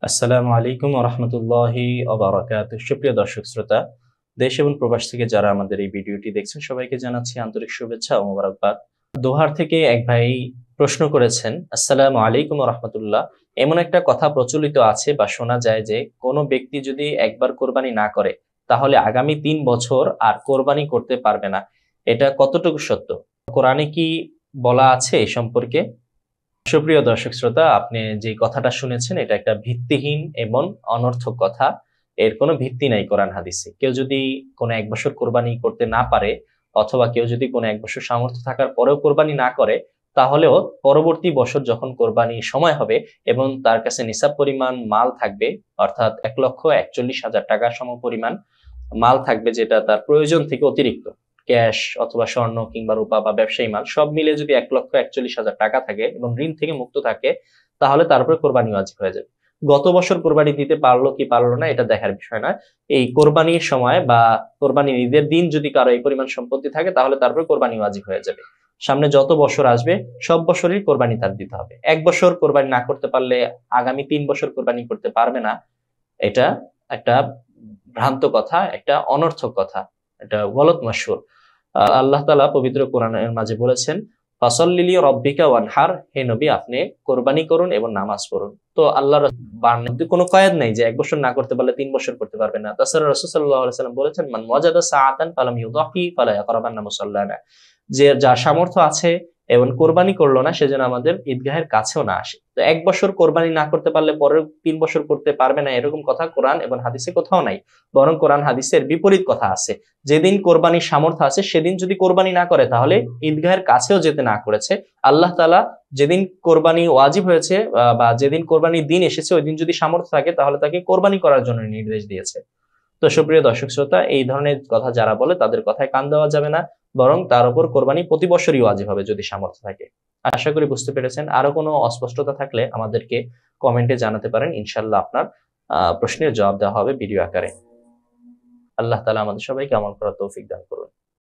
আসসালামু আলাইকুম ওয়া রাহমাতুল্লাহি ওয়া বারাকাতুহু। সুপ্রিয় দর্শক শ্রোতা, দেশ এবং প্রবাস থেকে যারা আমাদের এই ভিডিওটি দেখছেন সবাইকে জানাচ্ছি আন্তরিক শুভেচ্ছা ও মোবারকবাদ। দোহার থেকে এক ভাই প্রশ্ন করেছেন, আসসালামু আলাইকুম ওয়া রাহমাতুল্লাহ। এমন একটা কথা প্রচলিত আছে বা শোনা যায় যে কোনো ব্যক্তি যদি একবার কোরবানি না করে তাহলে আগামী ৩ বছর আর কোরবানি করতে পারবে না। এটা কতটুকু সত্য? কোরআনে কি বলা আছে এই সম্পর্কে? সুপ্রিয় দর্শক শ্রোতা, আপনি যে কথাটা শুনেছেন এটা একটা ভিত্তিহীন এবং অনর্থক কথা। এর কোনো ভিত্তি নাই কোরআন হাদিসে। কেউ যদি কোনো ১ বছর কোরবানি করতে না পারে অথবা কেউ যদি কোনো ১ বছর সামর্থ্য থাকার পরেও কোরবানি না করে, তাহলেও পরবর্তী বছর যখন কোরবানির সময় হবে এবং তার কাছে নিসাব পরিমাণ মাল থাকবে, অর্থাৎ ১,৪১,০০০ টাকা সমপরিমাণ মাল থাকবে, যেটা তার প্রয়োজন থেকে অতিরিক্ত ক্যাশ অথবা স্বর্ণ কিংবা রূপা বা ব্যবসায়ী মাল সব মিলে যদি ১,৪১,০০০ টাকা থাকে এবং ঋণ থেকে মুক্ত থাকে, তাহলে তার উপরে কোরবানি ওয়াজিব হয়ে যাবে। গত বছর কোরবানি দিতে পারলো কি পারলো না এটা দেখার বিষয় নয়। এই কোরবানির সময় বা কোরবানির ঈদের দিন যদি কারো এই পরিমাণ সম্পত্তি থাকে তাহলে তার উপরে কোরবানি ওয়াজিব হয়ে যাবে। সামনে যত বছর আসবে সব বছরই কোরবানি তার দিতে হবে। ১ বছর কোরবানি না করতে পারলে আগামী ৩ বছর কোরবানি করতে পারবে না। এটা একটা ভ্রান্ত কথা, একটা অনর্থক কথা, এটা গলত মাশহুর। আল্লাহ তাআলা পবিত্র কোরআনের মাঝে বলেছেন, ফাসাল্লি রাব্বিকা ওয়ানহার, হে নবী আপনি কোরবানি করুন এবং নামাজ পড়ুন। তো আল্লাহর বাণীতে কোনো কয়াদ নাই যে ১ বছর না করতে পারলে ৩ বছর করতে পারবে না। তাছাড়া রাসূল সাল্লাল্লাহু আলাইহি ওয়াসাল্লাম বলেছেন, মান ওয়াজাদা সাআতান ফালাম ইউদাহি ফালা ইয়াকরাবান্না মুসাল্লানা, যে যার সামর্থ্য আছে এবং কোরবানি করলো না সে যেন আমাদের ঈদগাহের কাছেও না আসে। তো ১ বছর কোরবানি না করতে পারলে পরের ৩ বছর করতে পারবে না, এরকম কথা কোরআন এবং হাদিসে কোথাও নাই। বরং কোরআন হাদিসের বিপরীত কথা আছে। যেদিন কোরবানির সামর্থ্য আছে সেদিন যদি কোরবানি না করে তাহলে ঈদগাহের কাছেও যেতে না করেছে। আল্লাহ তাআলা যেদিন কোরবানি ওয়াজিব হয়েছে বা যেদিন কোরবানির দিন এসেছে ওই দিন যদি সামর্থ্য থাকে তাহলে তাকে কোরবানি করার জন্য নির্দেশ দিয়েছে। তো সুপ্রিয় দর্শক শ্রোতা, এই ধরনের কথা যারা বলে তাদের কথায় কান দেওয়া যাবে না, বরং তার উপর কোরবানি প্রতি বছরই ওয়াজিব হবে যদি সামর্থ্য থাকে। আশা করি বুঝতে পেরেছেন। আরো কোনো অস্পষ্টতা থাকলে আমাদেরকে কমেন্টে জানাতে পারেন, ইনশাল্লাহ আপনার প্রশ্নের জবাব দেওয়া হবে ভিডিও আকারে। আল্লাহ তাআলা আমাদের সবাইকে আমল করার তৌফিক দান করুন।